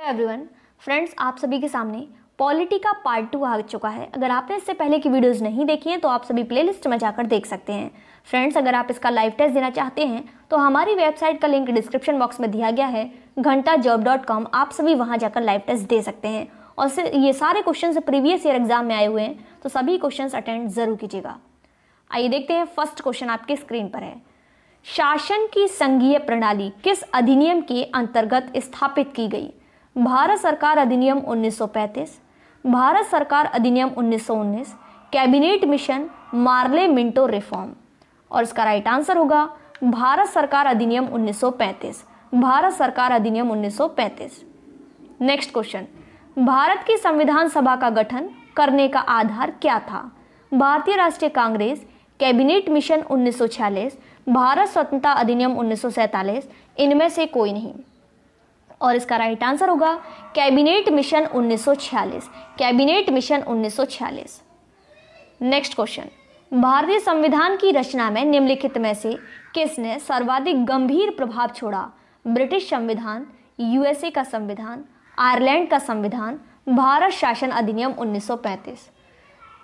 Everyone, friends, आप सभी के सामने पॉलिटी का पार्ट 2 आ चुका है। अगर आपने इससे पहले की वीडियोस नहीं देखी हैं तो आप सभी प्लेलिस्ट में जाकर देख सकते हैं। फ्रेंड्स, अगर आप इसका लाइव टेस्ट देना चाहते हैं तो हमारी वेबसाइट का लिंक डिस्क्रिप्शन बॉक्स में दिया गया है, घंटाजॉब.com। आप सभी वहां जाकर लाइव टेस्ट दे सकते हैं और ये सारे क्वेश्चन प्रीवियस ईयर एग्जाम में आए हुए हैं, तो सभी क्वेश्चन अटेंड जरूर कीजिएगा। आइए देखते हैं, फर्स्ट क्वेश्चन आपके स्क्रीन पर है। शासन की संघीय प्रणाली किस अधिनियम के अंतर्गत स्थापित की गई? भारत सरकार अधिनियम 1935, भारत सरकार अधिनियम 1919, cabinet mission, Morley Minto reform. और इसका राइट आंसर होगा भारत सरकार अधिनियम 1935, भारत सरकार अधिनियम 1935। नेक्स्ट क्वेश्चन, भारत की संविधान सभा का गठन करने का आधार क्या था? भारतीय राष्ट्रीय कांग्रेस, कैबिनेट मिशन 1946, भारत स्वतंत्रता अधिनियम 1947, इनमें से कोई नहीं। और इसका राइट आंसर होगा cabinet mission 1946, cabinet mission 1946। Next question, भारतीय संविधान की रचना में निम्नलिखित में से किसने सर्वाधिक गंभीर प्रभाव छोड़ा? ब्रिटिश संविधान, यूएसए का संविधान, आयरलैंड का संविधान, भारत शासन अधिनियम 1935।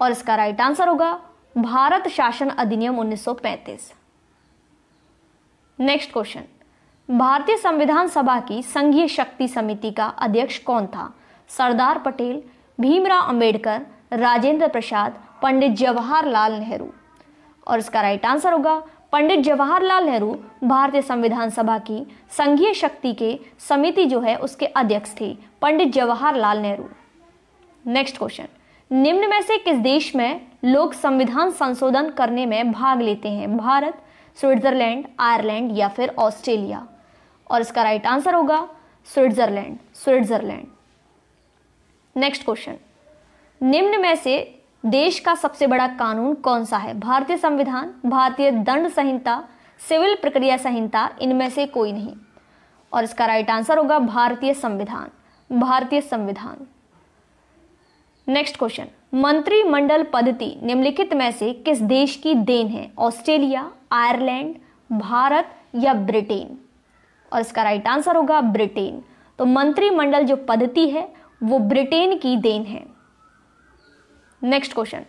और इसका राइट आंसर होगा भारत शासन अधिनियम 1935। नेक्स्ट क्वेश्चन, भारतीय संविधान सभा की संघीय शक्ति समिति का अध्यक्ष कौन था? सरदार पटेल, भीमराव अंबेडकर, राजेंद्र प्रसाद, पंडित जवाहरलाल नेहरू। और इसका राइट आंसर होगा पंडित जवाहरलाल नेहरू भारतीय संविधान सभा की संघीय शक्ति के समिति जो है उसके अध्यक्ष थे, पंडित जवाहरलाल नेहरू। नेक्स्ट क्वेश्चन, निम्न में से किस देश में लोग संविधान संशोधन करने में भाग लेते हैं? भारत, स्विट्जरलैंड, आयरलैंड या फिर ऑस्ट्रेलिया। और इसका राइट आंसर होगा स्विट्जरलैंड, स्विट्जरलैंड। नेक्स्ट क्वेश्चन, निम्न में से देश का सबसे बड़ा कानून कौन सा है? भारतीय संविधान, भारतीय दंड संहिता, सिविल प्रक्रिया संहिता, इनमें से कोई नहीं। और इसका राइट आंसर होगा भारतीय संविधान, भारतीय संविधान। नेक्स्ट क्वेश्चन, मंत्रिमंडल पद्धति निम्नलिखित में से किस देश की देन है? ऑस्ट्रेलिया, आयरलैंड, भारत या ब्रिटेन। और इसका राइट आंसर होगा ब्रिटेन। तो मंत्रिमंडल जो पद्धति है वो ब्रिटेन की देन है। नेक्स्ट क्वेश्चन,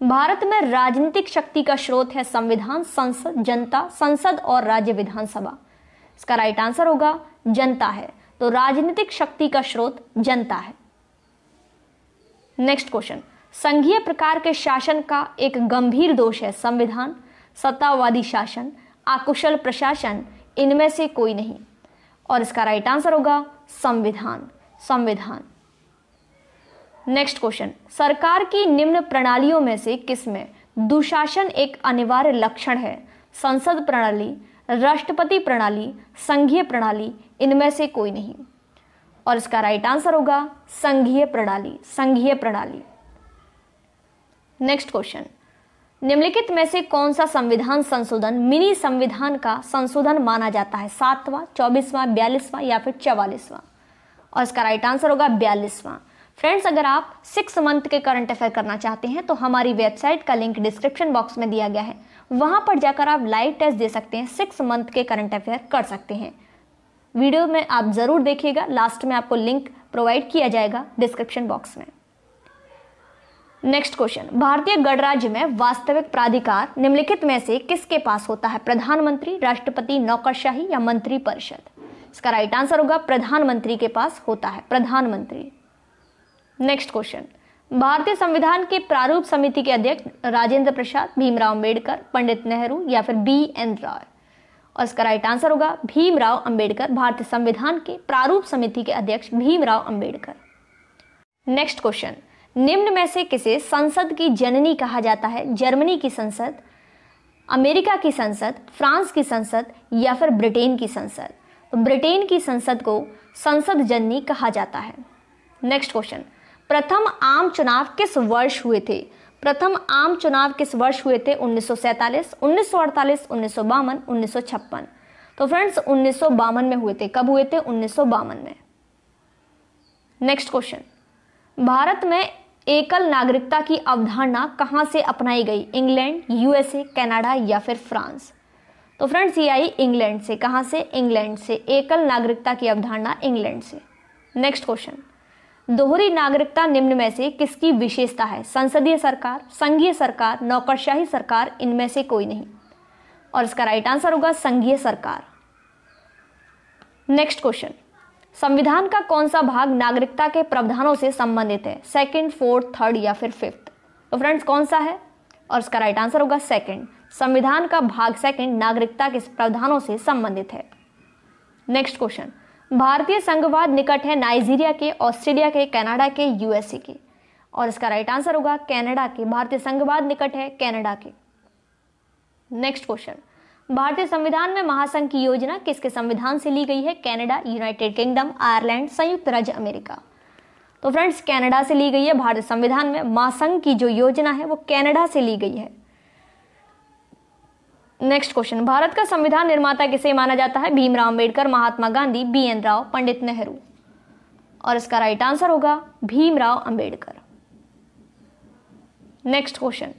भारत में राजनीतिक शक्ति का स्रोत है संविधान, संसद, जनता, संसद और राज्य विधानसभा। इसका राइट आंसर होगा जनता है। तो राजनीतिक शक्ति का स्रोत जनता है। नेक्स्ट क्वेश्चन, संघीय प्रकार के शासन का एक गंभीर दोष है संविधान, सत्तावादी शासन, अकुशल प्रशासन, इनमें से कोई नहीं। और इसका राइट आंसर होगा संविधान, संविधान। नेक्स्ट क्वेश्चन, सरकार की निम्न प्रणालियों में से किसमें दुशासन एक अनिवार्य लक्षण है? संसद प्रणाली, राष्ट्रपति प्रणाली, संघीय प्रणाली, इनमें से कोई नहीं। और इसका राइट आंसर होगा संघीय प्रणाली, संघीय प्रणाली। नेक्स्ट क्वेश्चन, निम्नलिखित में से कौन सा संविधान संशोधन मिनी संविधान का संशोधन माना जाता है? 7वां, 24वां, 42वां या फिर 44वां। और इसका राइट आंसर होगा 42वां। फ्रेंड्स, अगर आप 6 मंथ के करंट अफेयर करना चाहते हैं तो हमारी वेबसाइट का लिंक डिस्क्रिप्शन बॉक्स में दिया गया है, वहां पर जाकर आप लाइव टेस्ट दे सकते हैं, 6 मंथ के करंट अफेयर कर सकते हैं। वीडियो में आप जरूर देखिएगा, लास्ट में आपको लिंक प्रोवाइड किया जाएगा डिस्क्रिप्शन बॉक्स में। नेक्स्ट क्वेश्चन, भारतीय गणराज्य में वास्तविक प्राधिकार निम्नलिखित में से किसके पास होता है? प्रधानमंत्री, राष्ट्रपति, नौकरशाही या मंत्री परिषद। इसका राइट आंसर होगा प्रधानमंत्री के पास होता है, प्रधानमंत्री। नेक्स्ट क्वेश्चन, भारतीय संविधान के प्रारूप समिति के अध्यक्ष राजेंद्र प्रसाद, भीमराव अंबेडकर, पंडित नेहरू या फिर BN राय। और इसका राइट आंसर होगा भीमराव अंबेडकर। भारतीय संविधान के प्रारूप समिति के अध्यक्ष भीमराव अंबेडकर। नेक्स्ट क्वेश्चन, निम्न में से किसे संसद की जननी कहा जाता है? जर्मनी की संसद, अमेरिका की संसद, फ्रांस की संसद या फिर ब्रिटेन की संसद। तो ब्रिटेन की संसद को संसद जननी कहा जाता है। नेक्स्ट क्वेश्चन, प्रथम आम चुनाव किस वर्ष हुए थे? प्रथम आम चुनाव किस वर्ष हुए थे? 1947, 1948, 1952, 1956। तो फ्रेंड्स 1952 में हुए थे। कब हुए थे? 1952 में। नेक्स्ट क्वेश्चन, भारत में एकल नागरिकता की अवधारणा कहां से अपनाई गई? इंग्लैंड, यूएसए, कनाडा या फिर फ्रांस। तो फ्रेंड्स ये आई इंग्लैंड से। कहां से? इंग्लैंड से। एकल नागरिकता की अवधारणा इंग्लैंड से। नेक्स्ट क्वेश्चन, दोहरी नागरिकता निम्न में से किसकी विशेषता है? संसदीय सरकार, संघीय सरकार, नौकरशाही सरकार, इनमें से कोई नहीं। और इसका राइट आंसर होगा संघीय सरकार। नेक्स्ट क्वेश्चन, संविधान का कौन सा भाग नागरिकता के प्रावधानों से संबंधित है? सेकंड, फोर्थ, थर्ड या फिर फिफ्थ? तो फ्रेंड्स कौन सा है? और इसका राइट आंसर होगा सेकंड। संविधान का भाग सेकंड नागरिकता के प्रावधानों से संबंधित है। नेक्स्ट क्वेश्चन, भारतीय संघवाद निकट है नाइजीरिया के, ऑस्ट्रेलिया के, कनाडा के, यूएसए के? और इसका राइट आंसर होगा कनाडा के। भारतीय संघवाद निकट है कनाडा के। नेक्स्ट क्वेश्चन, भारतीय संविधान में महासंघ की योजना किसके संविधान से ली गई है? कनाडा, यूनाइटेड किंगडम, आयरलैंड, संयुक्त राज्य अमेरिका? तो फ्रेंड्स कनाडा से ली गई है। भारतीय संविधान में महासंघ की जो योजना है वो कनाडा से ली गई है। नेक्स्ट क्वेश्चन, भारत का संविधान निर्माता किसे माना जाता है? भीमराव अंबेडकर, महात्मा गांधी, बी.एन. राव, पंडित नेहरू? और इसका राइट आंसर होगा भीमराव अंबेडकर। नेक्स्ट क्वेश्चन,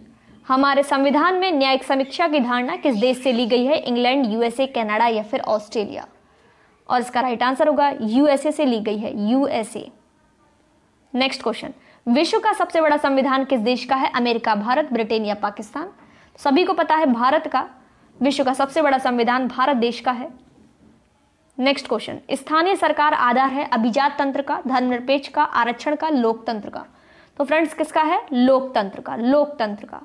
हमारे संविधान में न्यायिक समीक्षा की धारणा किस देश से ली गई है? इंग्लैंड, यूएसए, कनाडा या फिर ऑस्ट्रेलिया? और इसका राइट आंसर होगा यूएसए से ली गई है, यूएसए। नेक्स्ट क्वेश्चन, विश्व का सबसे बड़ा संविधान किस देश का है? अमेरिका, भारत, ब्रिटेन या पाकिस्तान? सभी को पता है भारत का विश्व का सबसे बड़ा संविधान भारत देश का है। नेक्स्ट क्वेश्चन, स्थानीय सरकार आधार है अभिजात तंत्र का, धर्मनिरपेक्ष का, आरक्षण का, लोकतंत्र का? तो फ्रेंड्स किसका है? लोकतंत्र का, लोकतंत्र का।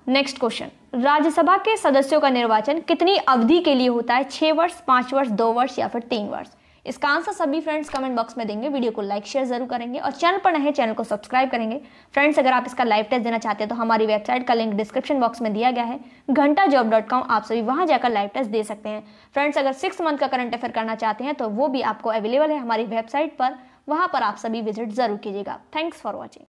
नेक्स्ट क्वेश्चन, राज्यसभा के सदस्यों का निर्वाचन कितनी अवधि के लिए होता है? 6 वर्ष, 5 वर्ष, 2 वर्ष या फिर 3 वर्ष? इसका आंसर सभी फ्रेंड्स कमेंट बॉक्स में देंगे। वीडियो को लाइक शेयर जरूर करेंगे और चैनल पर नए हैं चैनल को सब्सक्राइब करेंगे। फ्रेंड्स अगर आप इसका लाइव टेस्ट देना चाहते हैं तो हमारी वेबसाइट का लिंक डिस्क्रिप्शन बॉक्स में दिया गया है, घंटाजॉब.com। आप सभी वहां जाकर लाइव टेस्ट दे सकते हैं। फ्रेंड्स अगर 6 मंथ का करंट अफेयर करना चाहते हैं तो वो भी आपको अवेलेबल है हमारी वेबसाइट पर, वहां पर आप सभी विजिट जरूर कीजिएगा। Thanks for watching.